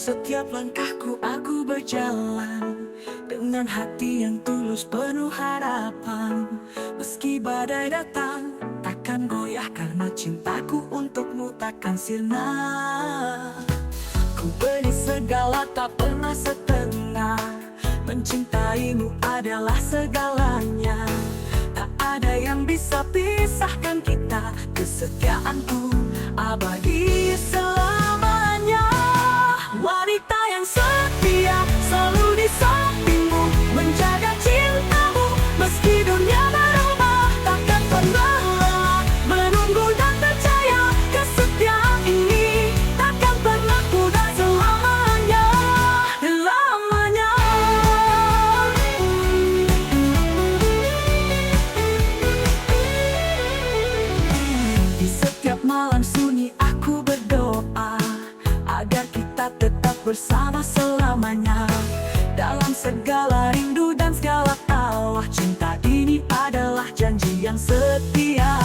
setiap langkahku aku berjalan dengan hati yang tulus penuh harapan. Meski badai datang, takkan goyah karena cintaku untukmu takkan sirna. Ku beri segala tak pernah setengah, mencintaimu adalah segalanya. Tak ada yang bisa pisahkan kita, kesetiaanku abadi selamanya. Wanita yang setia selalu di sampingmu, menjaga cintamu meski dunia berubah. Takkan pernah lelah menunggu dan percaya, kesetiaan ini takkan pernah pudar selamanya. Selamanya. Di setiap malam sunyi aku berdoa agar kita tetap bersama selamanya. Dalam segala rindu dan segala tawa, cinta ini adalah janji yang setia.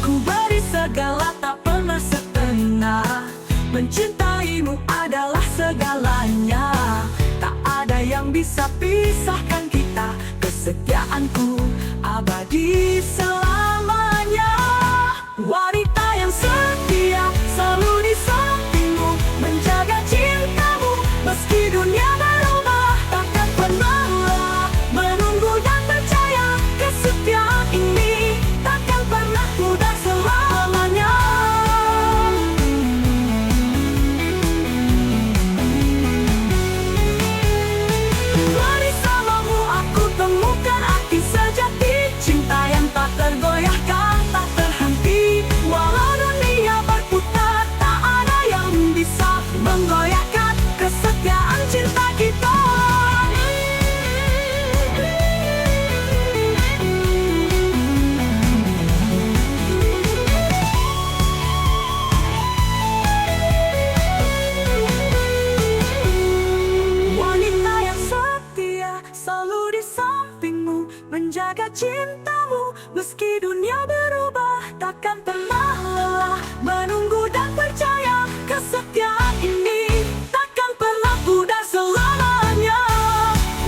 Ku beri segala tak pernah setengah, mencintaimu adalah segalanya. Tak ada yang bisa pisahkan kita, kesetiaanku abadi selamanya. Wanita yang setia selalu di sampingmu, menjaga cintamu meski dunia berubah. Takkan pernah lelah menunggu dan percaya, kesetiaan ini takkan pernah pudar selamanya. Bersamamu aku temukan arti sejati, cinta yang tak tergoyahkan, tak terhenti. Walau dunia berputar, tak ada yang bisa menggoyahkan kesetiaan cinta kita. Wanita yang setia selalu di sampingmu, menjaga cintamu meski dunia berubah. Takkan pernah lelah menunggu dan percaya, kesetiaan ini takkan pernah pudar selamanya.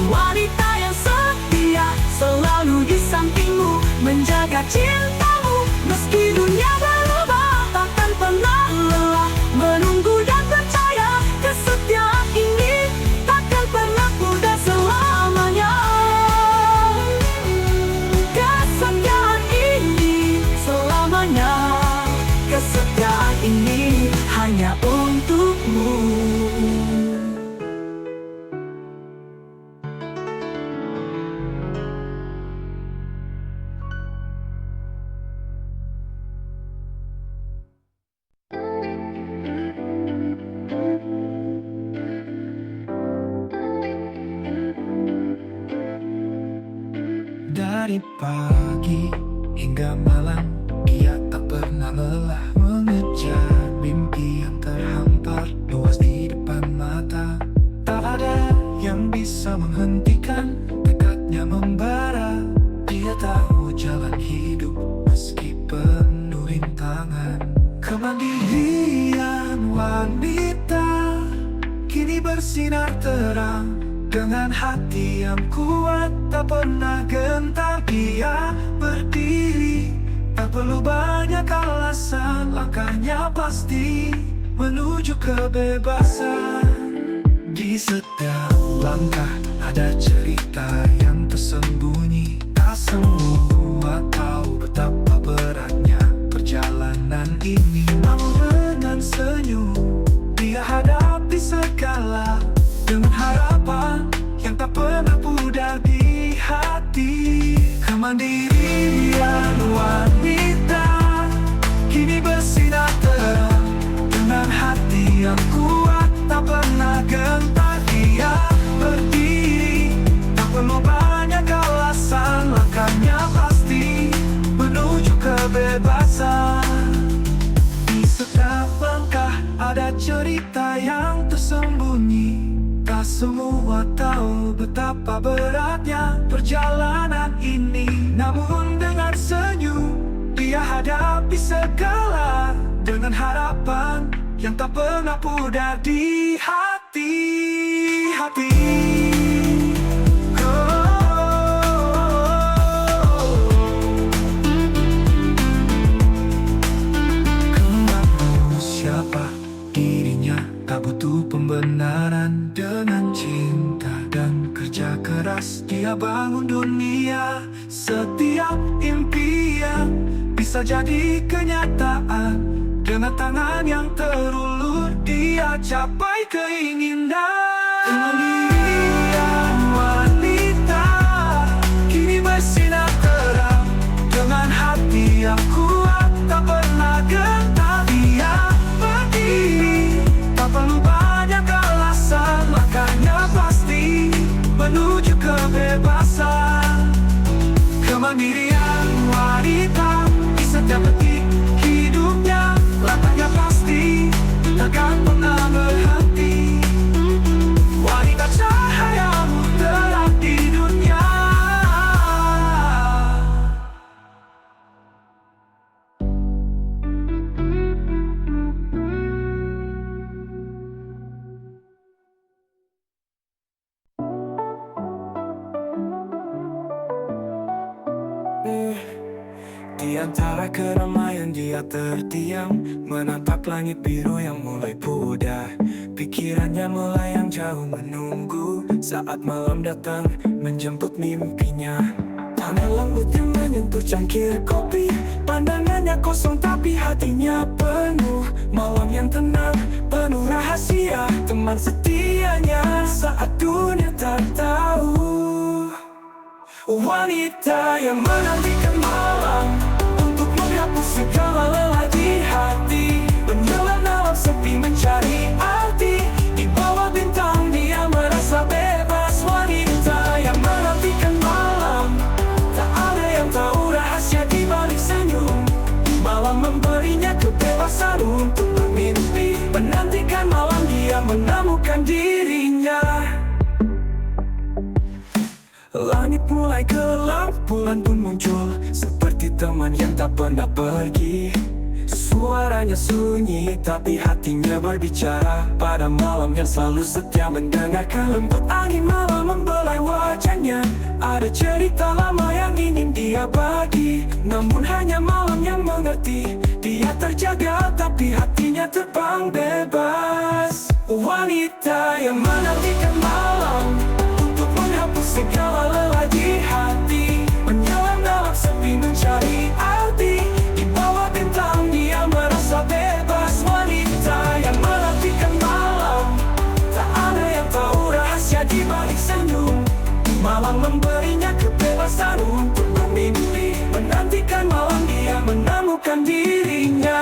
Wanita yang setia selalu di sampingmu, menjaga cintamu meski dunia berubah. Takkan pernah lelah menunggu dan percaya, kesetiaan ini takkan pernah pudar selamanya. Kesetiaan ini selamanya, kesetiaan ini hanya untukmu. Dari pagi hingga malam, dia tak pernah lelah mengejar mimpi yang terhampar luas di depan mata. Tak ada yang bisa menghentikan tekadnya membara. Dia tahu jalan hidup meski penuh rintangan. Kemandirian wanita kini bersinar terang, dengan hati yang kuat tak pernah gentar. Dia berdiri, tak perlu banyak alasan, langkahnya pasti menuju kebebasan. Di setiap langkah ada cerita yang tersembunyi. Tak semua tahu betapa beratnya perjalanan ini. Namun dengan senyum dia hadapi segala, dengan harapan yang tak pernah pudar di hati. Kemandirian wanita kini bersinar terang, dengan hati yang kuat tak pernah gentar. Dia berdiri, tak perlu banyak alasan, langkahnya pasti menuju kebebasan. Di setiap langkah ada cerita yang tersembunyi. Tak semua tahu betapa beratnya perjalanan ini. Namun dengan senyum dia hadapi segala, dengan harapan yang tak pernah pudar di hati. Siapa dirinya tak butuh pembenaran. Dengan cinta dan kerja keras dia bangun dunia. Setiap impian bisa jadi kenyataan. Dengan tangan yang terulur dia capai keinginan. Kemandirian wanita kini bersinar terang. Dengan hati yang kuat tak pernah gentar dia berdiri. Tak perlu banyak alasan, makanya pasti menuju kebebasan. Kemandirian wanita di setiap detik hidupnya, langkahnya pasti takkan pernah berhenti. Wanita cahayamu terang di dunia. Di antara keramaian dia terdiam, menatap langit biru yang mulai pudar. Pikirannya melayang jauh menunggu saat malam datang menjemput mimpinya. Tangan lembut yang menyentuh cangkir kopi, pandangannya kosong tapi hatinya penuh. Malam yang tenang, penuh rahasia, teman setianya saat dunia tak tahu. Wanita yang menantikan malam untuk menghapus segala lelah di hati. Menyelam dalam sepi mencari arti, di bawah bintang dia merasa bebas. Wanita yang menantikan malam, tak ada yang tahu rahasia di balik senyum. Malam memberinya kebebasan untuk bermimpi. Menantikan malam dia menemukan dirinya. Langit mulai gelap, bulan pun muncul seperti teman yang tak pernah pergi. Suaranya sunyi, tapi hatinya berbicara. Pada malam yang selalu setia mendengarkan. Lembut angin malam membelai wajahnya. Ada cerita lama yang ingin dia bagi, namun hanya malam yang mengerti. Dia terjaga, tapi hatinya terbang bebas. Wanita yang menantikan malam untuk menghapus segala lelah di hati. Menyelam dalam sepi mencari arti, di bawah bintang dia merasa bebas. Wanita yang menantikan malam, tak ada yang tahu rahasia di balik senyum. Malam memberinya kebebasan untuk bermimpi. Menantikan malam dia menemukan dirinya.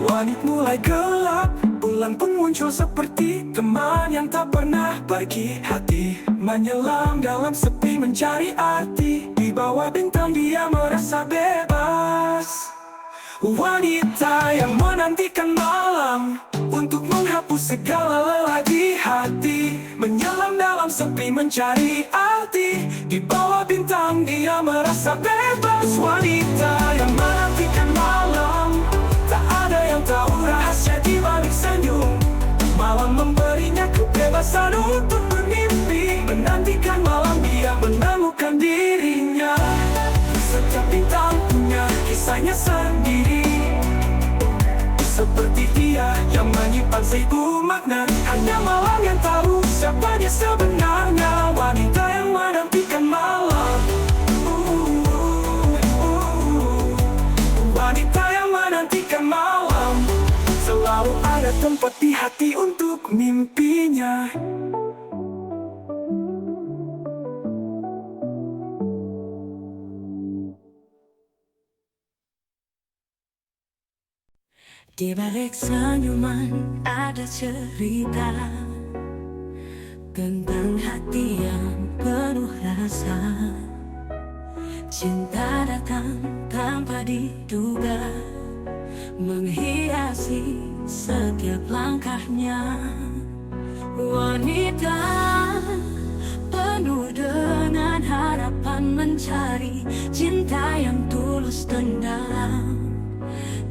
Langit mulai gelap, bulan pun muncul seperti teman yang tak pernah pergi. Hati menyelam dalam sepi mencari arti, di bawah bintang dia merasa bebas. Wanita yang menantikan malam untuk menghapus segala lelah di hati. Menyelam dalam sepi mencari arti, di bawah bintang dia merasa bebas. Wanita yang menantikan malam, tak ada yang tahu rahasia di balik senyum. Malam memberinya kebebasan untuk bermimpi. Menantikan malam dia menemukan dirinya. Setiap bintang punya kisahnya sendiri, seperti dia yang menyimpan seribu makna. Hanya malam yang tahu siapa dia sebenarnya. Wanita yang menantikan malam. Wanita yang menantikan malam, selalu ada tempat di hati untuk mimpinya. Di balik senyuman ada cerita tentang hati yang penuh rasa. Cinta datang tanpa diduga, menghiasi setiap langkahnya. Wanita penuh dengan harapan mencari cinta yang tulus dan dalam.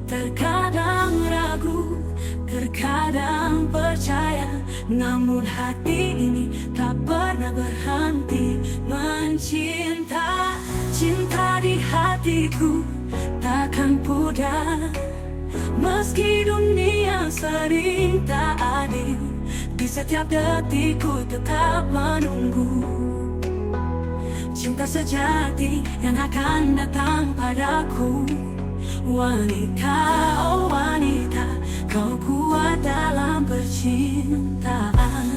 Terkadang ragu, terkadang percaya, namun hati ini tak pernah berhenti mencinta. Cinta di hatiku takkan pudar, meski dunia sering tak adil. Di setiap detikku tetap menunggu cinta sejati yang akan datang padaku. Wanita, oh wanita, kau kuat dalam percintaan.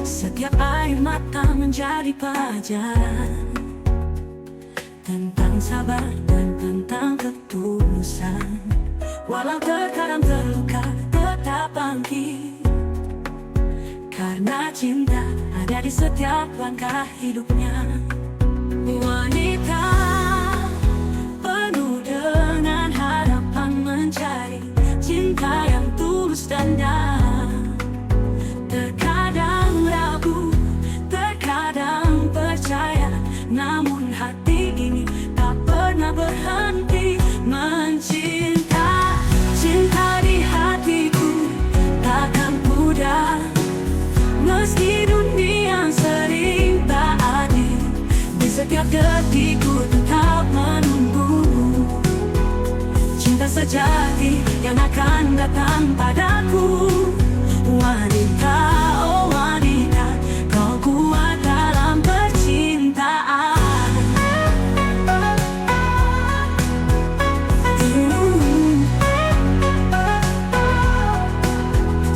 Setiap air mata menjadi pelajaran tentang sabar dan tentang ketulusan. Walau terkadang terluka, tetap bangkit, karena cinta ada di setiap langkah hidupnya. Wanita penuh dengan harapan mencari cinta yang tulus dan dalam. Terkadang ragu, terkadang percaya, namun hati ini tak pernah berhenti mencinta. Cinta di hatiku takkan pudar, meski dunia sering tak adil. Di setiap detikku tetap menunggu cinta sejati yang akan datang padaku. Wanita, oh wanita, kau kuat dalam percintaan.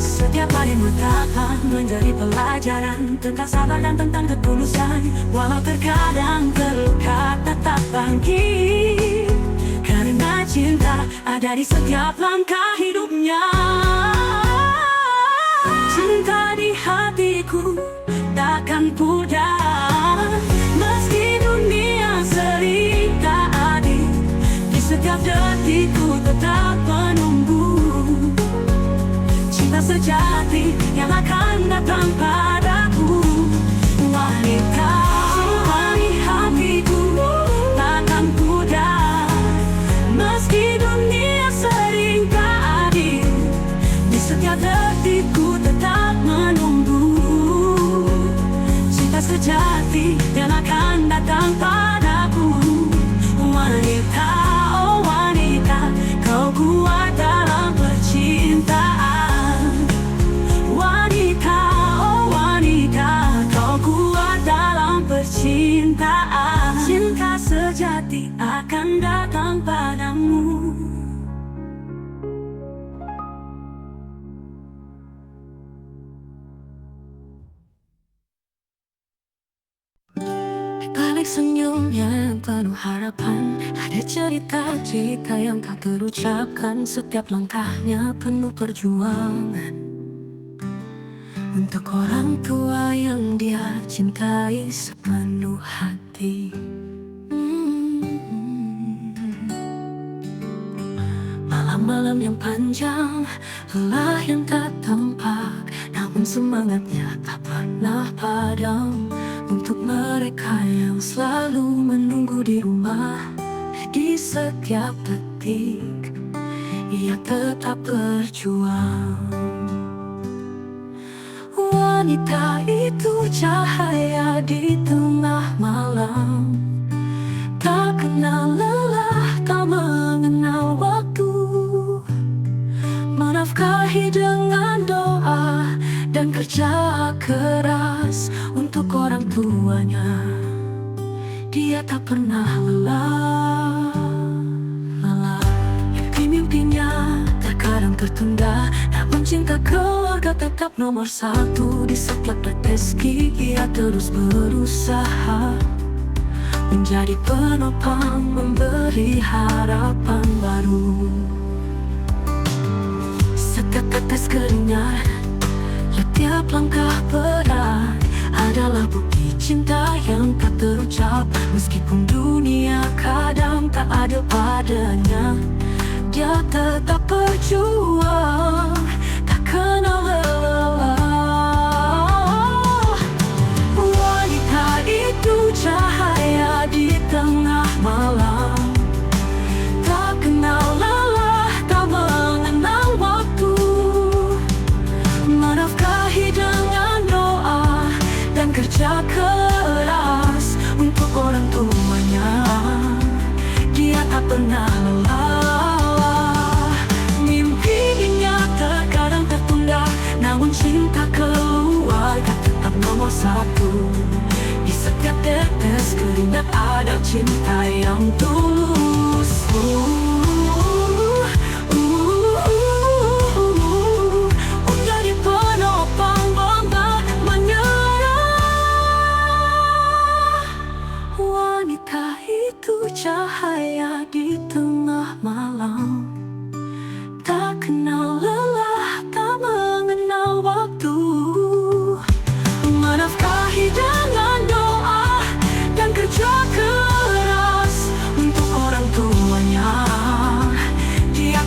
Setiap hari mata menjadi pelajaran tentang sabar dan tentang ketulusan. Walau terkadang terluka, tetap bangkit, karena cinta ada di setiap langkah hidupnya. Cinta di hatiku takkan pudar, meski dunia sering tak adil. Di setiap detikku tetap menunggu cinta sejati yang akan datang padaku. Wanita, di hatiku takkan pudar, meski dunia sering tak adil. Di setiap detikku tetap menunggu cinta sejati yang akan datang padaku. Wanita, oh wanita, kau kuat dalam percintaan. Wanita, oh wanita, kau kuat dalam percintaan. Cinta sejati akan datang padamu. Balik senyumnya yang penuh harapan, ada cerita-cerita yang tak terucapkan. Setiap langkahnya penuh perjuangan untuk orang tua yang dia cintai sepenuh hati. Malam-malam yang panjang, lelah yang tak tampak, namun semangatnya tak pernah padam. Untuk mereka yang selalu menunggu di rumah, di setiap detik ia tetap berjuang. Wanita itu cahaya di tengah malam, tak kenal lelah, tak mengenal waktu, menafkahi dengan doa dan kerja keras untuk orang tuanya. Dia tak pernah lelah. Mimpi-mimpinya terkadang tertunda, namun cinta keluarga tetap nomor satu. Di setiap rezeki ia terus berusaha menjadi penopang, memberi harapan baru. Setiap tetes keringat, setiap langkah berat adalah bukti cinta yang tak terucap. Meskipun dunia kadang tak adil padanya, dia tetap berjuang.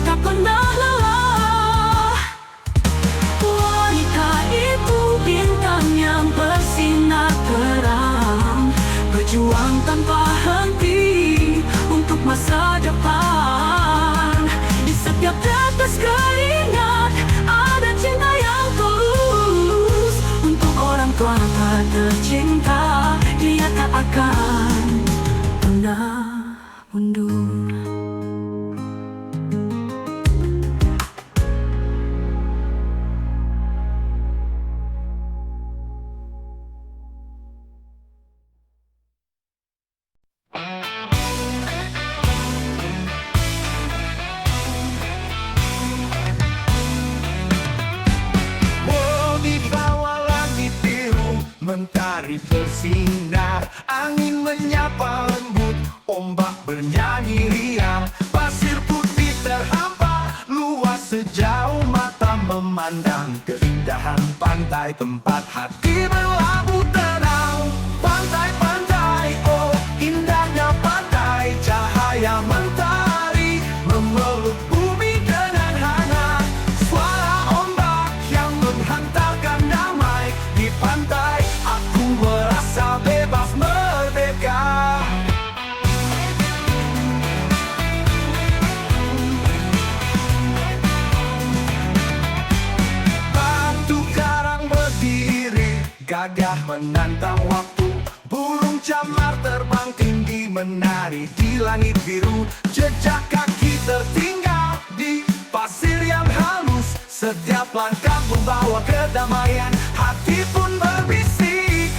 tak pernah lelah. Wanita itu bintang yang bersinar terang, berjuang tanpa henti untuk masa depan. Di setiap tetes keringat ada cinta yang tulus. Untuk orang tua tak tercinta, dia tak akan pernah mundur. Di bawah langit biru mentari bersinar, angin menyapa lembut, ombak bernyanyi riang, pasir putih terhampar luas sejauh mata memandang, keindahan pantai tempat hati berlabuh tenang. Pantai-pantai, oh indahnya pantai, cahaya mentari memeluk bumi dengan hangat. Suara ombak yang menghantarkan damai, di pantai aku merasa bebas merdeka. Batu karang berdiri, gagah menantang waktu. Burung camar terbang tinggi menari di langit biru. Jejak kaki tertinggal di pasir yang halus. Setiap langkah membawa kedamaian, hati pun berbisik.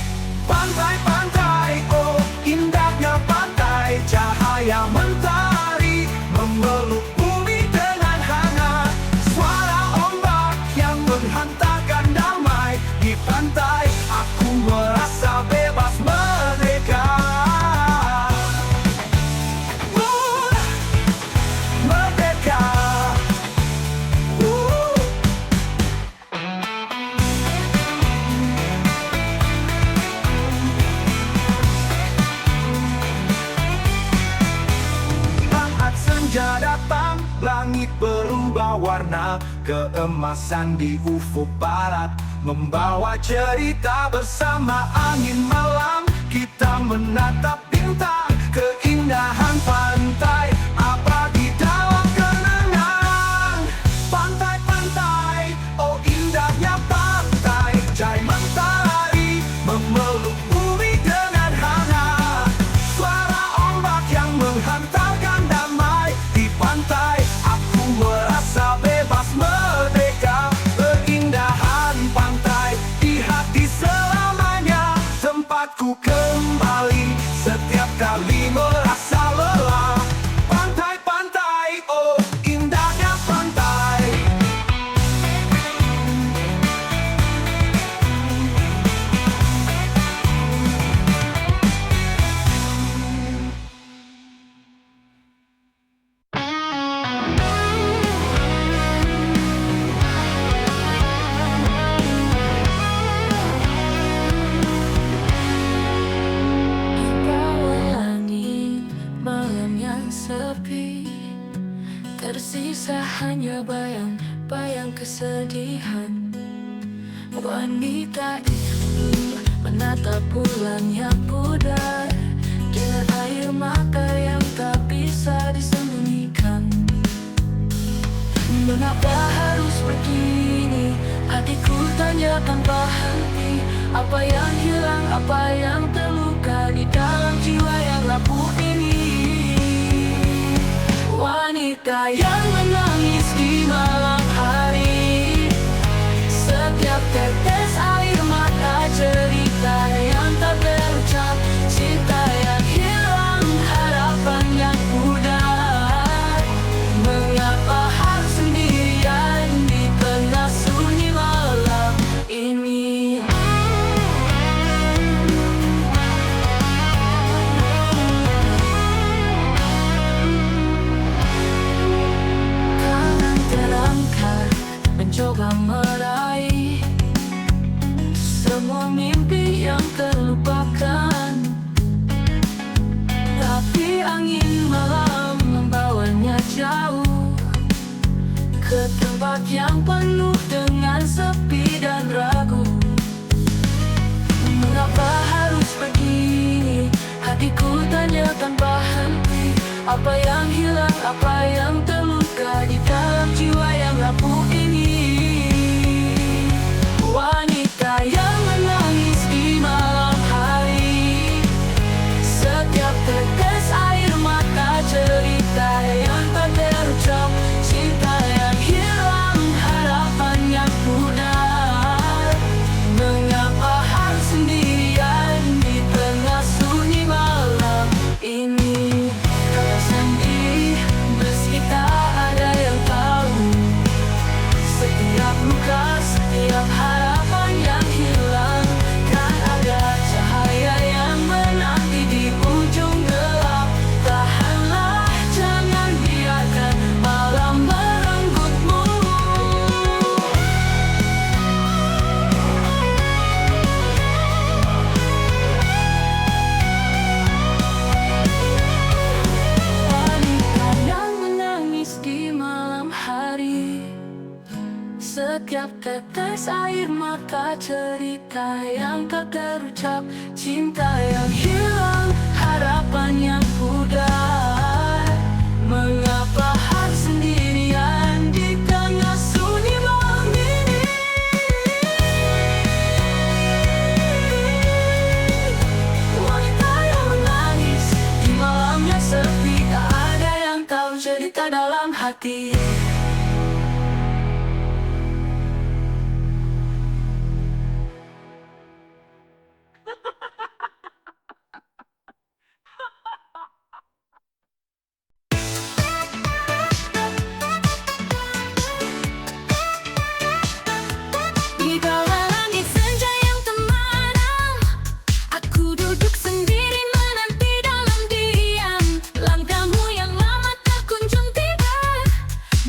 Pantai-pantai, oh indahnya pantai, cahaya mentari memeluk bumi dengan hangat. Suara ombak yang menghantarkan damai, di pantai aku merasa bebas merdeka. Merdeka. Saat senja datang, langit berubah warna, keemasan di ufuk barat membawa cerita bersama angin malam. Kita menatap bintang, keindahan pantai abadi dalam kenangan. Pantai-pantai, oh indahnya pantai, cahaya mentari memeluk bumi dengan hangat. Suara ombak yang menghantarkan damai, di pantai aku merasa bebas merdeka. Keindahan pantai di hati selamanya, tempatku kembali setiap kali merasa lelah. Pantai-pantai, oh indahnya pantai. Bawah langit malam yang sepi, tersisa hanya bayang-bayang kesedihan. Wanita itu menatap bulan yang pudar dengan air mata yang tak bisa disembunyikan. Mengapa harus begini? Hatiku tanya tanpa henti. Apa yang hilang, apa yang terluka di dalam jiwa yang rapuh ini? Wanita yang menangis di malam hari, setiap tetes air mata cerita yang tak terucap, cinta yang hilang, harapan yang pudar. Mengapa harus sendirian di tengah sunyi malam ini? Kau ke tempat yang penuh dengan sepi dan ragu. Mengapa harus begini? Hatiku tanya tanpa henti. Apa yang hilang, apa yang terluka di dalam jiwa yang rapuh ini? Wanita yang menangis di malam hari, setiap tetes air mata cerita yang tak terucap, cinta yang hilang, harapan yang pudar. Mengapa harus sendirian di tengah sunyi malam ini? Kau sendiri, meski tak ada yang tahu. Setiap luka, setiap harapan yang hilang, kan ada cahaya yang menanti di ujung gelap. Tahanlah, jangan biarkan malam merenggutmu. Wanita yang menangis di malam hari, setiap tetes air mata cerita yang tak terucap, cinta yang hilang, harapan yang pudar. Mengapa harus sendirian di tengah sunyi malam ini? Wanita yang menangis di malam yang sepi, tak ada yang tahu cerita dalam hati. Di bawah langit senja yang temaram, aku duduk sendiri menanti dalam diam. Langkahmu yang lama tak kunjung tiba,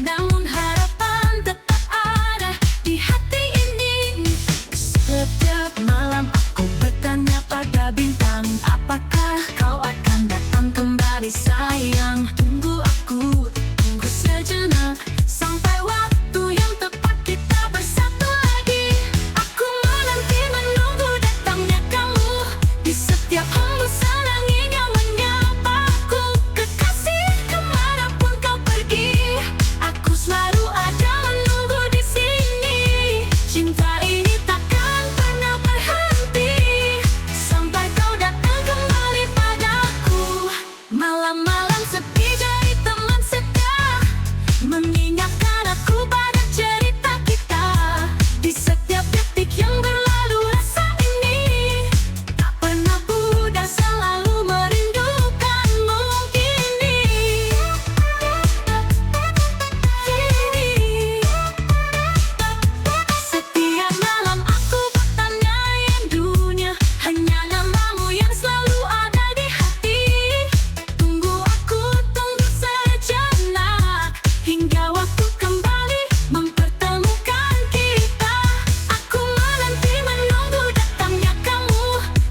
namun harapan tetap ada di hati ini. Setiap malam aku bertanya pada bintang, apakah kau akan datang kembali sayang? Tunggu aku, tunggu sejenak, sampai waktu yang tepat kita bersatu lagi. Aku menanti menunggu datangnya kamu, di setiap hembusan angin yang menyapaku. Kekasih, kemanapun kau pergi, aku selalu ada menunggu di sini. Cinta ini takkan pernah berhenti, sampai kau datang kembali padaku. Malam-malam sepi jadi teman setia, mengingatkan aku pada cerita kita. Di setiap detik yang berlalu rasa ini tak pernah pudar, selalu merindukanmu kini. Setiap malam aku bertanya yang dunia, hanya namamu yang selalu ada di hati. Tunggu aku, tunggu sejenak, hingga waktu kembali mempertemukan kita. Aku menanti menunggu datangnya kamu,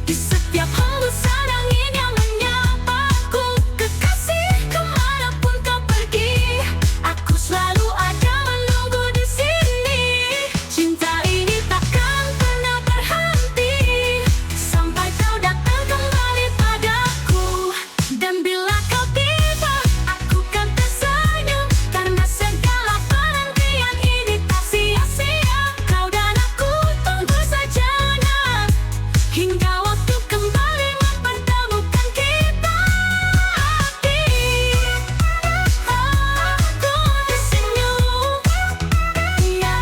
di setiap hembusan angin yang menyapaku. Kekasih, kemanapun kau pergi, aku selalu ada menunggu di sini. Cinta ini takkan pernah berhenti, sampai kau datang kembali padaku. Dan bila kau tiba, aku kan tersenyum, karena segala penantian ini tak sia-sia. Kau dan aku tunggu sejenak, hingga waktu kembali mempertemukan kita. Aku tersenyum, ya,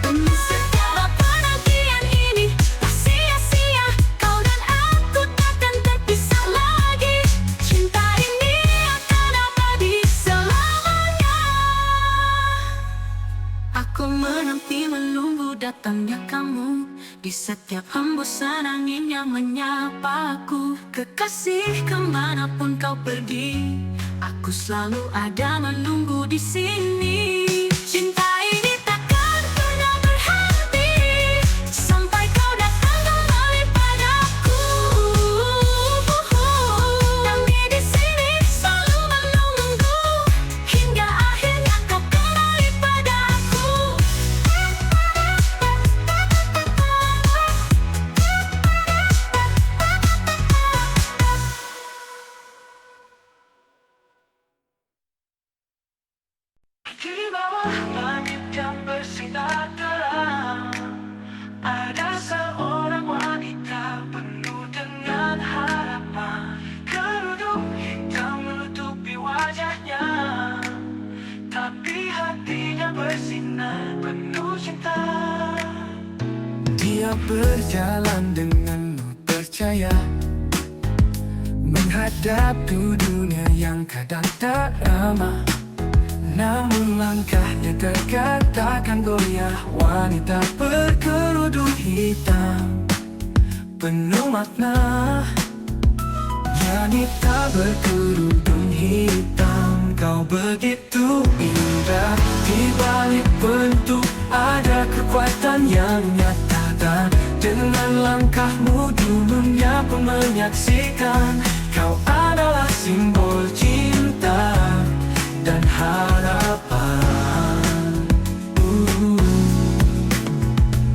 demi segala penantian ini tak sia-sia. Kau dan aku takkan terpisah lagi. Cinta ini akan abadi selamanya. Aku menanti menunggu datangnya kamu, di setiap hembusan angin yang menyapaku. Kekasih, kemanapun kau pergi, aku selalu ada menunggu di sini. Cinta ini takkan pernah berhenti, sampai kau datang kembali padaku. Kami di sini selalu menunggu, hingga akhirnya kau kembali padaku. cinta. Dia berjalan dengan percaya, menghadap dunia yang kadang tak ramah. Namun langkahnya terkatakan goyah. Wanita berkerudung hitam penuh makna. Wanita berkerudung hitam, kau begitu indah. Di balik bentuk ada kekuatan yang nyata, dan dengan langkahmu dunia pun menyaksikan. Kau adalah simbol cinta dan harapan.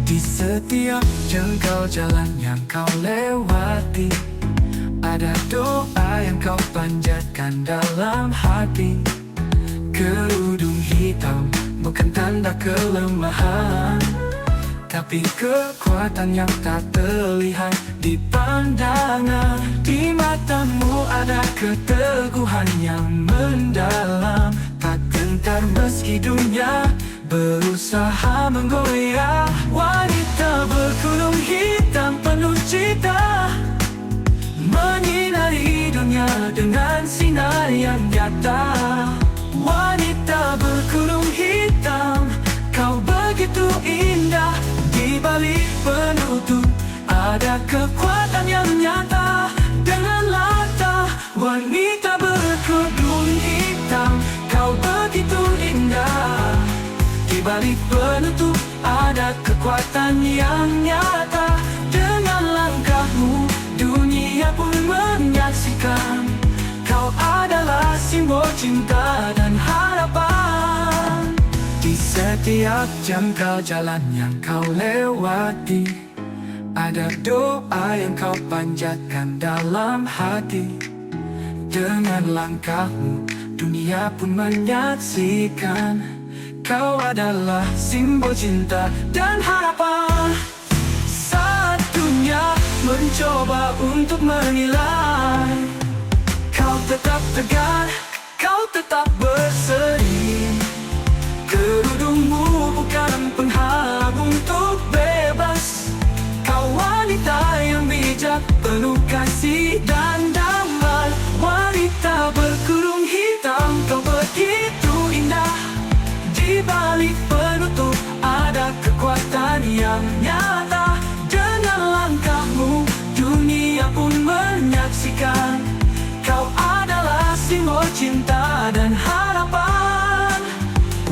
Di setiap jengkal jalan yang kau lewati, ada doa yang kau panjatkan dalam hati. Kerudung hitam bukan tanda kelemahan, tapi kekuatan yang tak terlihat di pandangan. Di matamu ada keteguhan yang mendalam, tak gentar meski dunia berusaha menggoyah. Wanita berkerudung hitam penuh cinta, menyinari dunia dengan sinar yang nyata. Wanita berkerudung hitam, kau begitu indah. Di balik penutup ada kekuatan yang nyata. Dengan lantang wanita berkerudung hitam, kau begitu indah. Di balik penutup ada kekuatan yang nyata. Dengan langkahmu dunia pun menyaksikan. Kau adalah simbol cinta dan harapan. Di setiap jengkal jalan yang kau lewati, ada doa yang kau panjatkan dalam hati. Dengan langkahmu dunia pun menyaksikan. Kau adalah simbol cinta dan harapan. Saat dunia mencoba untuk menilai, kau tetap tegar, kau tetap berseri. Kerudungmu bukan penghalang untuk bebas. Kau wanita yang bijak, penuh kasih dan damai. Wanita berkerudung hitam, kau begitu indah. Di balik penutup ada kekuatan yang nyata. Dengan langkahmu dunia pun menyaksikan. Kau adalah simbol cinta dan harapan.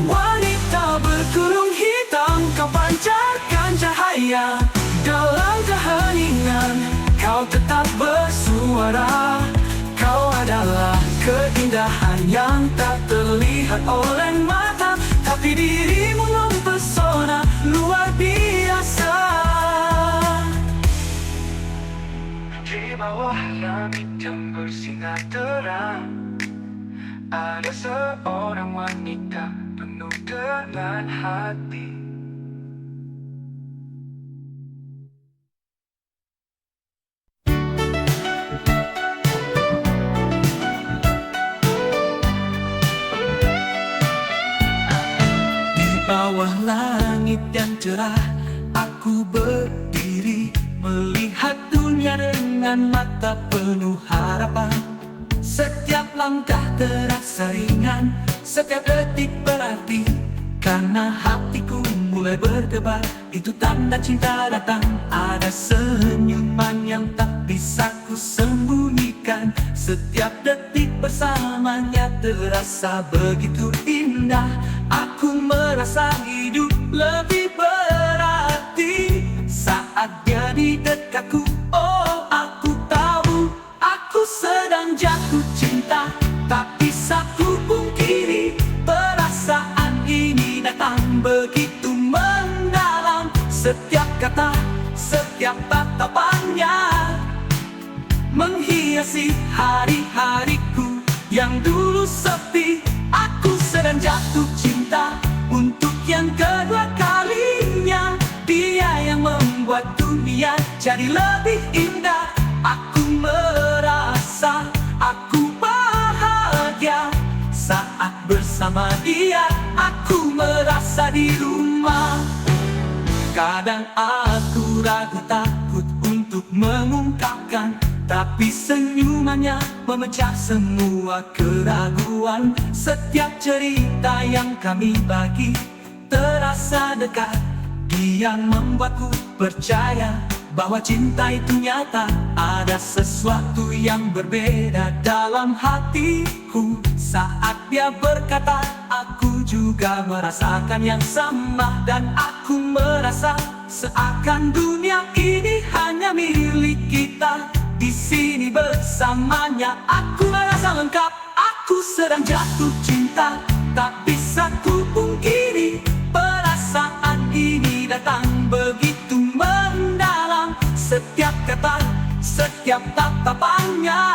Wanita berkerudung hitam, kau pancarkan cahaya. Dalam keheningan kau tetap bersuara. Kau adalah keindahan yang tak terlihat oleh mata, tapi dirimu mempesona luar biasa. Di bawah langit yang bersinar terang, ada seorang wanita penuh dengan hati. Di bawah langit yang cerah, aku berdiri melihat dunia dengan mata penuh harapan. Setiap langkah terasa ringan, setiap detik berarti. Karena hatiku mulai berdebar, itu tanda cinta datang. Ada senyuman yang tak bisa ku sembunyikan. Setiap detik bersamanya terasa begitu indah. Aku merasa hidup lebih berarti saat dia di dekatku. Oh, aku tahu aku sedang jatuh cinta, tak bisa ku pungkiri. Perasaan ini datang begitu mendalam. Setiap kata, setiap tatapannya menghiasi hari-hariku yang dulu sepi. Aku sedang jatuh cinta untuk yang kedua kalinya. Dia yang membuat dunia jadi lebih indah. Aku merasa aku bahagia saat bersama dia. Aku merasa di rumah. Kadang aku ragu takut untuk mengungkapkan, tapi senyumannya memecah semua keraguan. Setiap cerita yang kami bagi terasa dekat. Dia membuatku percaya bahwa cinta itu nyata. Ada sesuatu yang berbeda dalam hatiku. Saat dia berkata, aku juga merasakan yang sama. Dan aku merasa seakan dunia ini hanya milik kita. Di sini bersamanya aku merasa lengkap. Aku sedang jatuh cinta, tak bisa ku pungkiri. Perasaan ini datang begitu mendalam. Setiap kata, setiap tatapannya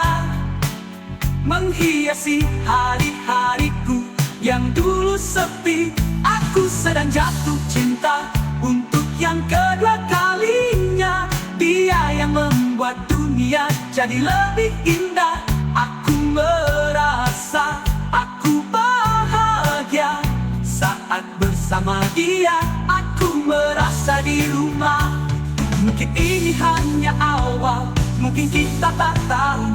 menghiasi hari-hariku yang dulu sepi. Aku sedang jatuh cinta untuk yang kedua kalinya. Dia yang membuat dunia jadi lebih indah. Aku merasa aku bahagia saat bersama dia. Aku merasa di rumah. Mungkin ini hanya awal, mungkin kita tak tahu,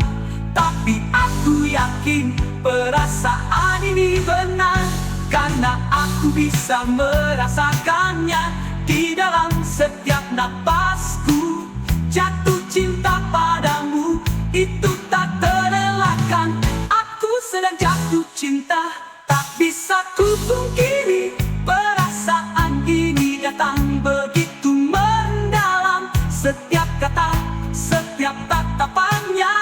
tapi aku yakin perasaan ini benar. Karena aku bisa merasakannya di dalam setiap napasku. Jatuh cinta padamu itu tak terelakkan. Aku sedang jatuh cinta, tak bisa ku pungkiri. Perasaan ini datang begitu mendalam. Setiap kata, setiap tatapannya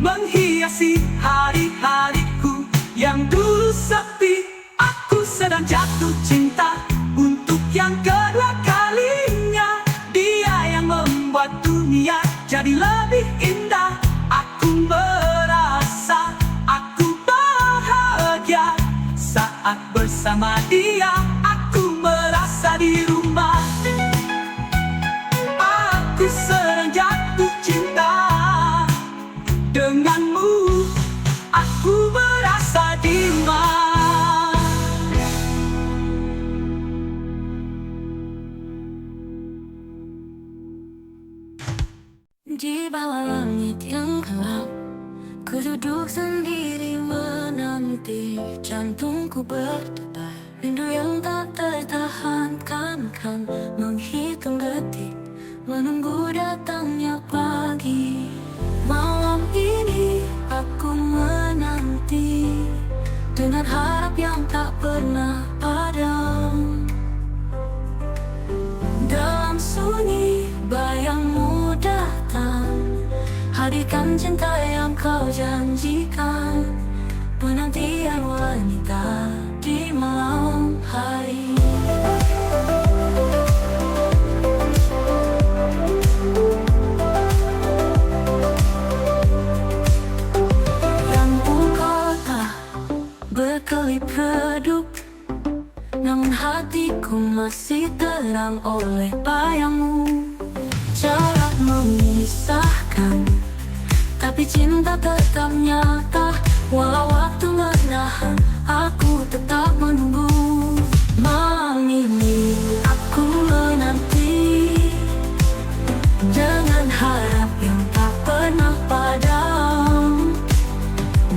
menghiasi hari-hariku yang dulu sepi. Aku sedang jatuh cinta untuk yang kedua kalinya. Dia yang membuat dunia jadi lebih indah. Aku merasa aku bahagia saat bersama dia. Aku merasa di rumah. Aku sedang jatuh cinta denganmu. Aku merasa di rumah. Di bawah langit yang gelap, ku duduk sendiri menanti. Jantungku berdebar, rindu yang tak tertahankan kan menghitung detik, menunggu datangnya pagi. Malam ini aku menanti dengan harap yang tak pernah padam. Dalam sunyi bayangmu datang, hadirkan cinta yang kau janjikan. Penantian wanita di malam hari. Lampu kota berkelip redup, namun hatiku masih terang oleh bayangmu. Jarak memisahkan, tapi cinta tetap nyata. Walau waktu menahan, aku tetap menunggu. Malam ini aku menanti dengan harap yang tak pernah padam.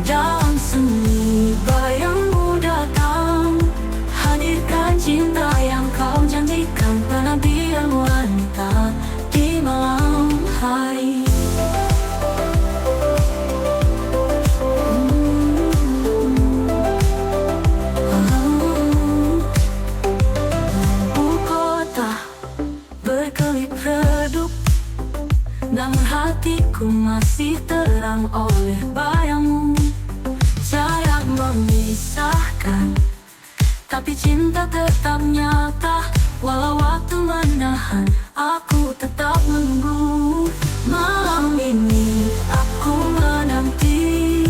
Dalam seni bayangmu datang, hadirkan cinta yang kau janjikan. Penantian wanita di malam hari. Lampu kota berkelip redup, namun hatiku masih terang oleh bayangmu. Jarak memisahkan, tapi cinta tetap nyata. Walau waktu menahan, aku tetap menunggu. Malam ini aku menanti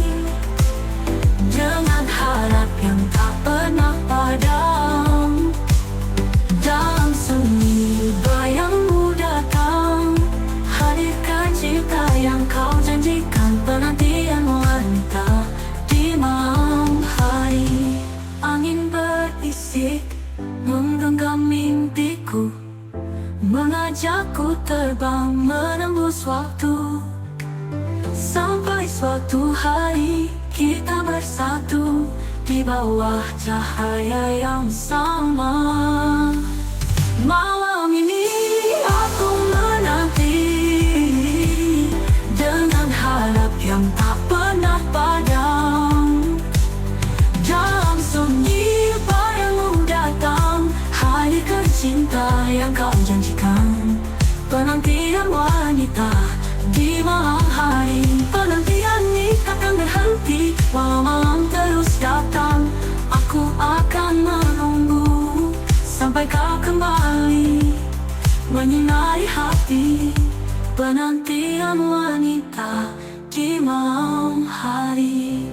dengan harap yang tak pernah padam. Dalam seni bayangmu datang, hadirkan cinta yang kau janjikan. Penantian wanita di malam hari. Angin berisik menggenggam mimpiku, mengajakku terbang menembus waktu. Sampai suatu hari kita bersatu di bawah cahaya yang sama. Malam ini aku menanti dengan harap yang tak pernah padam. Dalam sunyi padamu datang, hadirkan cinta yang kau janjikan. Penantian wanita di malam hari, penantian ini takkan berhenti. Walau malam terus datang, aku akan menunggu sampai kau kembali menyinari hati. Penantian wanita di malam hari.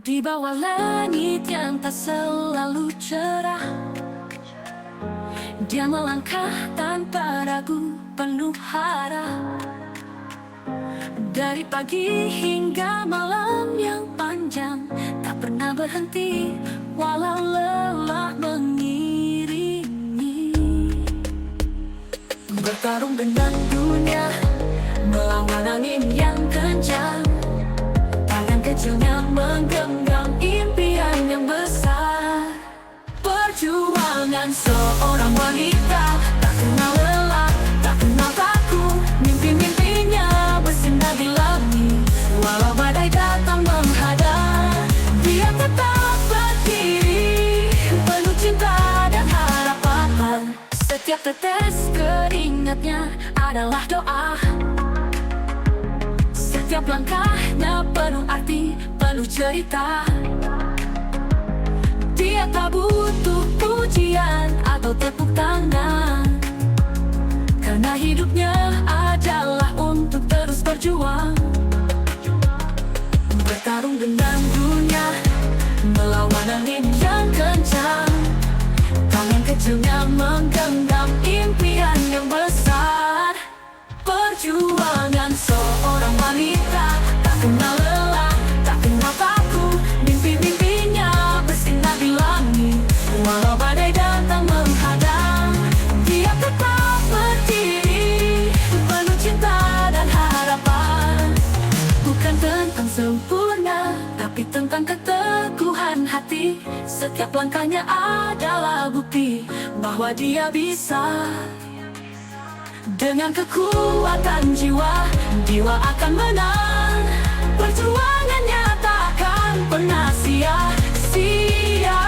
Di bawah langit yang tak selalu cerah, dia melangkah tanpa ragu, penuh harap. Dari pagi hingga malam yang panjang, tak pernah berhenti walau lelah mengiringi. Bertarung dengan dunia, melawan angin yang kencang. Tangan kecilnya menggenggam impian yang besar. Perjuangan seorang wanita, tak kenal lelah, tak kenal takut. Mimpi-mimpinya bersinar di langit, walau badai datang menghadang. Dia tetap berdiri, penuh cinta dan harapan. Setiap tetes keringatnya adalah doa. Setiap langkahnya penuh arti, penuh cerita. Dia tak butuh pujian atau tepuk tangan, karena hidupnya adalah untuk terus berjuang. Bertarung dengan dunia, melawan angin yang kencang. Tangan kecilnya menggenggam impian yang besar. Perjuangan seorang wanita, tak kenal lelah, tak kenal takut. Mimpi-mimpinya bersinar di langit, walau badai datang menghadang. Dia tetap berdiri, penuh cinta dan harapan. Bukan tentang sempurna, tapi tentang keteguhan hati. Setiap langkahnya adalah bukti bahwa dia bisa. Dengan kekuatan jiwa, dia akan menang. Perjuangannya tak akan pernah sia-sia.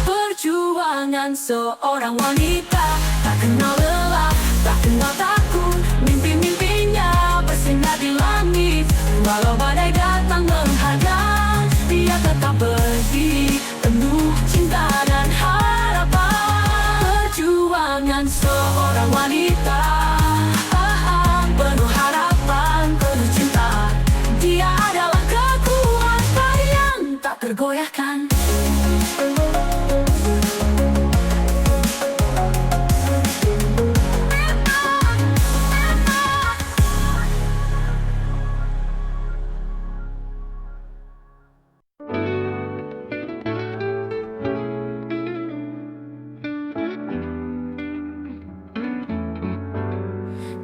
Perjuangan seorang wanita, tak kenal lelah, tak kenal takut. Mimpi-mimpinya bersinar di langit, walau badai datang menghadang. Dia tetap berdiri, penuh cinta dan harapan. Perjuangan seorang wanita, penuh harapan, penuh cinta. Dia adalah kekuatan yang tak tergoyahkan.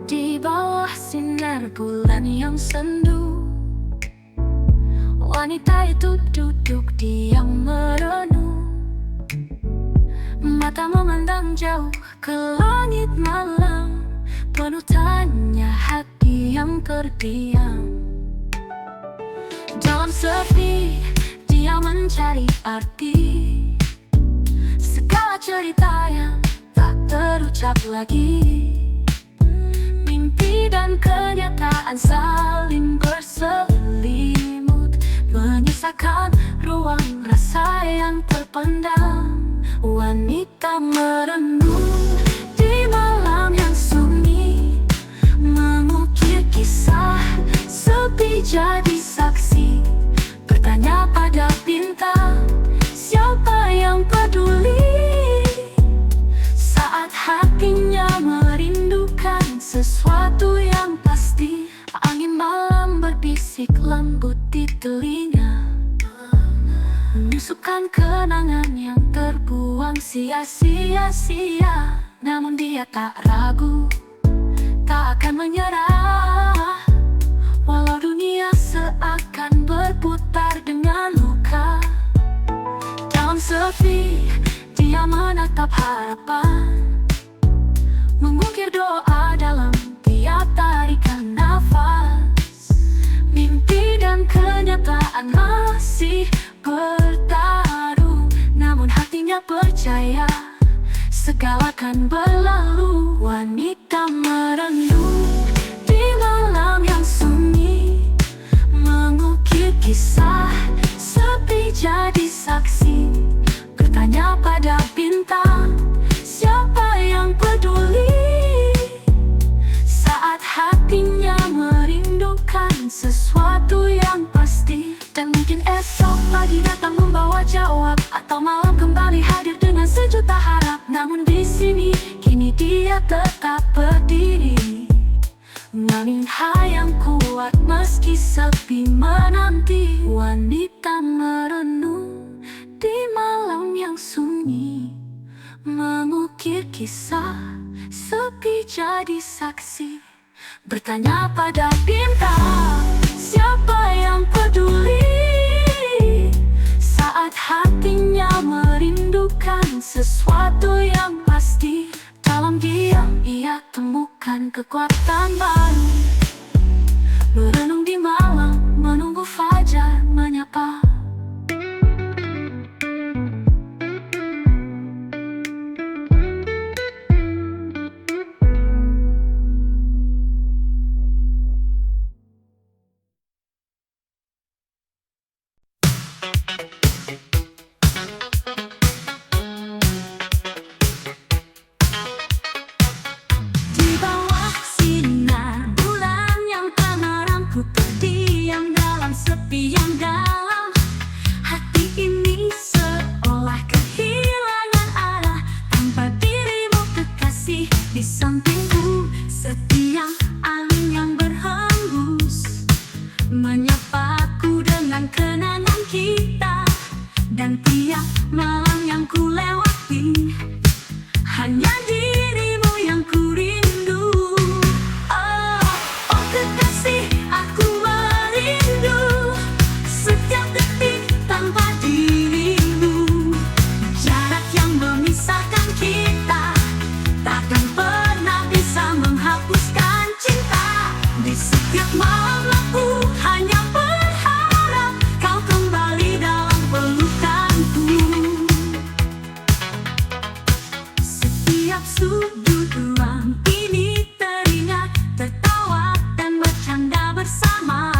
Di bawah sinar bulan yang sendu, wanita itu duduk diam merenung. Mata memandang jauh ke langit malam, penuh tanya hati yang terdiam. Dalam sepi, dia mencari arti segala cerita yang tak terucap lagi. Mimpi dan kenyataan saling berselimut, menyisakan ruang rasa yang terpendam. Wanita merenung di malam yang sunyi, mengukir kisah sepi jadi saksi. Bertanya pada bintang, siapa yang peduli saat telinga, menyusupkan kenangan yang terbuang sia-sia. Namun dia tak ragu, tak akan menyerah, walau dunia seakan berputar dengan luka. Dalam sepi, dia menatap harapan, mengukir doa dalam tiap tarikan nafas. Mimpi dan kenyataan masih bertarung, namun hatinya percaya segala kan berlalu. Wanita merenung di malam yang sunyi, mengukir kisah sepi jadi saksi, bertanya pada bintang, siapa yang peduli saat hatinya merindukan sesuatu yang pasti. Dan mungkin esok pagi datang membawa jawab, atau malam kembali hadir dengan sejuta harap. Namun di sini kini dia tetap berdiri, meminta yang kuat meski sepi menanti. Wanita merenung di malam yang sunyi, mengukir kisah sepi jadi saksi, bertanya pada bintang, siapa yang peduli saat hatinya merindukan sesuatu yang pasti. Dalam diam ia temukan kekuatan baru, merenung di malam, menunggu fajar menyapa. Di bawah sinar bulan yang terang, ku terdiam dalam sepi yang dalam. Hati ini seolah kehilangan arah, tanpa dirimu kekasih di sampingku. Setiap angin yang berhembus menyapaku dengan kenangan kita, dan tiap malam yang ku lewati hanya dirimu yang ku rindu. Oh kekasih, aku merindu setiap detik tanpa dirimu. Jarak yang memisahkan kita takkan pernah bisa menghapuskan cinta. Di setiap malam aku hanya berharap kau kembali dalam pelukanku. Setiap sudut ruang ini teringat tertawa dan bercanda bersama.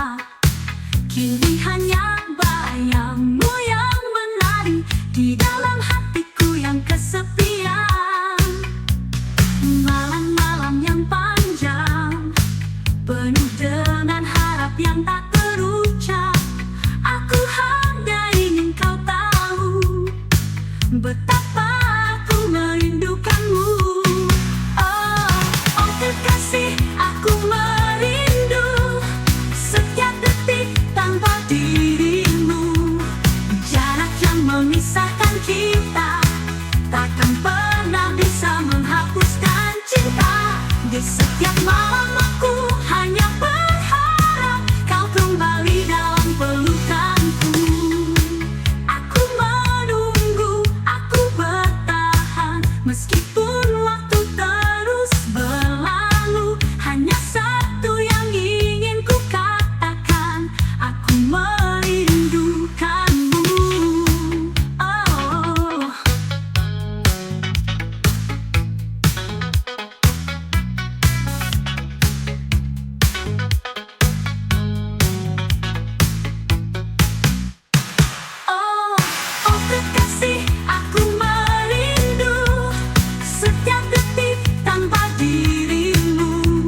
Kini hanya bayangmu yang menari di dalam hatiku yang kesepian. Malam-malam yang panjang penuh dengan harap yang tak terucap. Aku hanya ingin kau tahu betapa aku merindukanmu. Oh kekasih, aku merindu setiap detik tanpa dirimu. Jarak yang memisahkan kita takkan pernah bisa menghapuskan cinta. Di setiap malam aku hanya berharap kau kembali dalam pelukanku. Aku menunggu, aku bertahan, meskipun waktu terus berlalu. Hanya satu yang ingin ku katakan, aku merindukanmu. Oh. Oh kekasih, aku merindu setiap detik tanpa dirimu.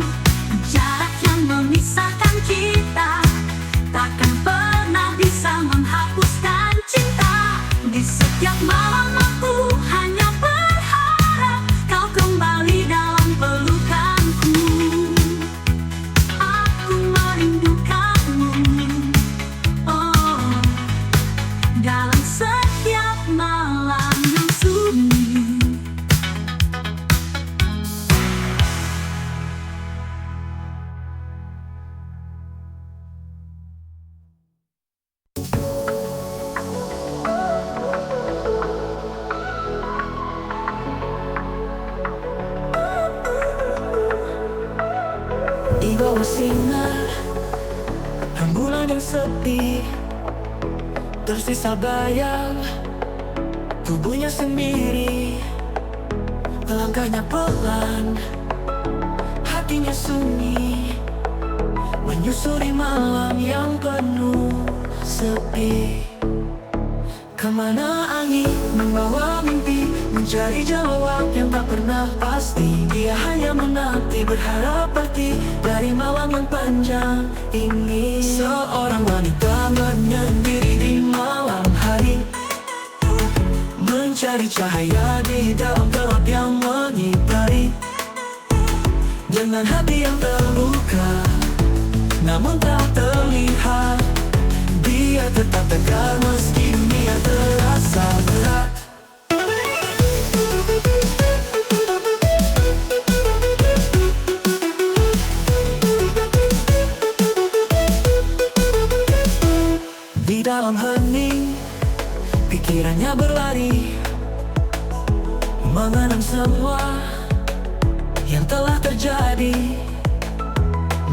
Jarak yang memisahkan kita takkan pernah bisa menghapuskan cinta. Di setiap malam aku hanya berharap kau kembali dalam pelukanku. Aku merindukanmu. Oh. sinar rembulan yang sepi, tersisa bayang tubuhnya sendiri. Langkahnya pelan, hatinya sunyi, menyusuri malam yang penuh sepi. Kemana angin membawa mimpi, mencari jawab yang tak pernah pasti. Dia hanya menanti, berharap arti dari malam yang panjang ini. Seorang wanita menyendiri di malam hari, mencari cahaya di dalam gelap yang menyibari. Dengan hati yang terluka namun tak terlihat, dia tetap tegar meski dunia terasa berat. Di dalam hening, pikirannya berlari, mengenang semua yang telah terjadi.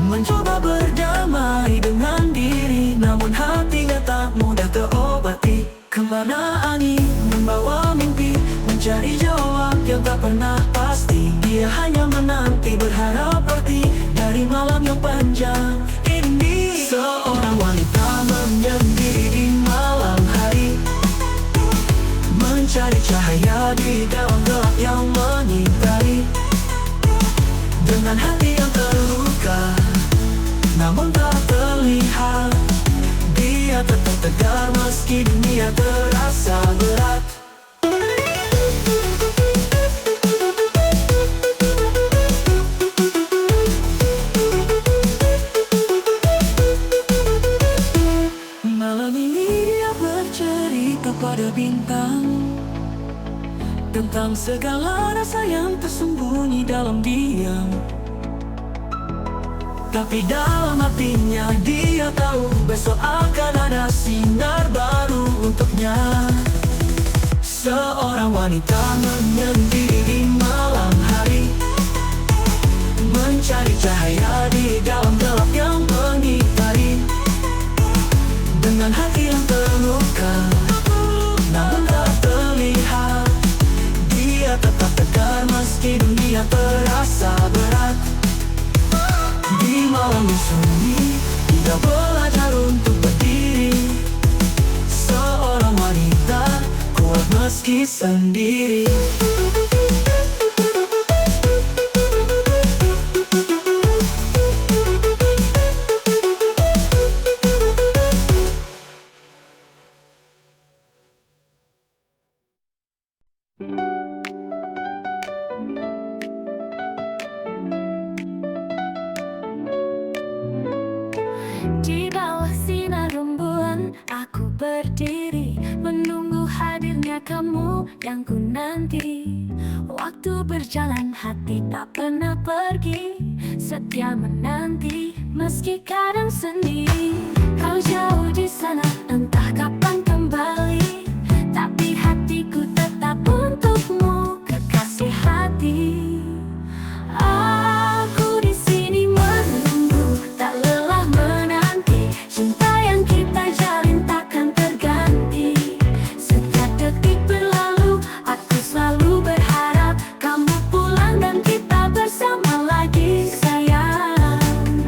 Mencoba berdamai dengan diri, namun hatinya tak mudah terobati. Kemana angin membawa mimpi, mencari jawab yang tak pernah pasti. Dia hanya menanti, berharap arti dari malam yang panjang ini. Seorang wanita menyendiri di malam hari, mencari cahaya di dalam gelap yang menyibari. Dengan hati yang terluka namun tak terlihat, dia tetap tegar meski dunia terasa berat. Malam ini dia bercerita pada bintang tentang segala rasa yang tersembunyi dalam diam. Tapi dalam hatinya dia tahu besok akan ada sinar baru untuknya. Seorang wanita menyendiri di malam hari, mencari cahaya di dalam gelap yang menyibari. Dengan hati yang terluka namun tak terlihat, dia tetap tegar meski dunia terasa berat. Di malam yang sunyi, dia belajar untuk berdiri. Seorang wanita kuat meski sendiri. Di bawah sinar rembulan aku berdiri, menunggu hadirnya kamu yang ku nanti. Waktu berjalan hati tak pernah pergi, setia menanti meski kadang sendiri. Kau jauh di sana entah kapan kembali, tapi hatiku tetap untukmu kekasih hati. Aku di sini menunggu, tak lelah menanti. Cinta yang kita jalin takkan terganti. Setiap detik berlalu, aku selalu berharap kamu pulang dan kita bersama lagi, sayang.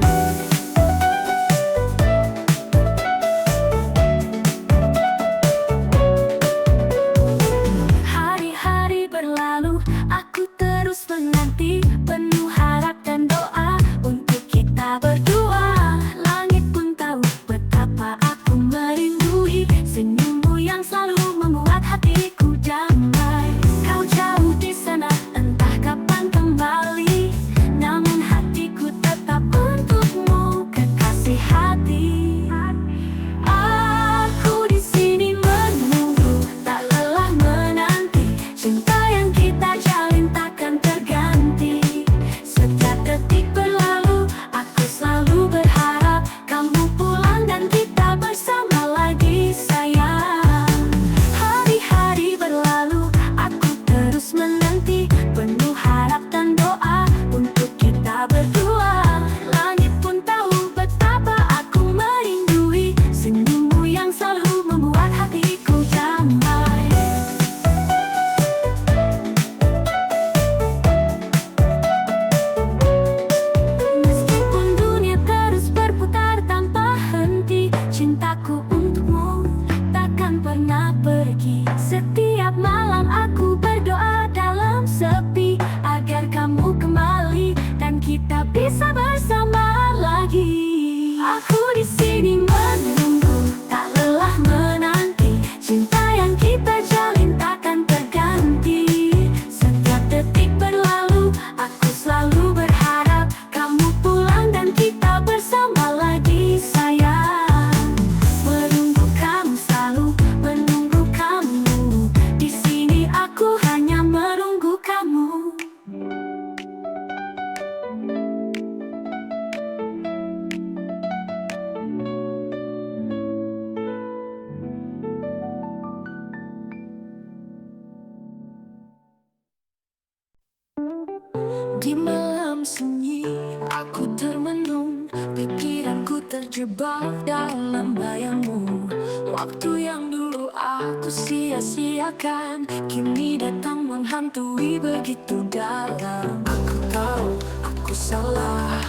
Di malam sunyi aku termenung, pikiranku terjebak dalam bayangmu. Waktu yang dulu aku sia-siakan kini datang menghantui begitu dalam. Aku tahu aku salah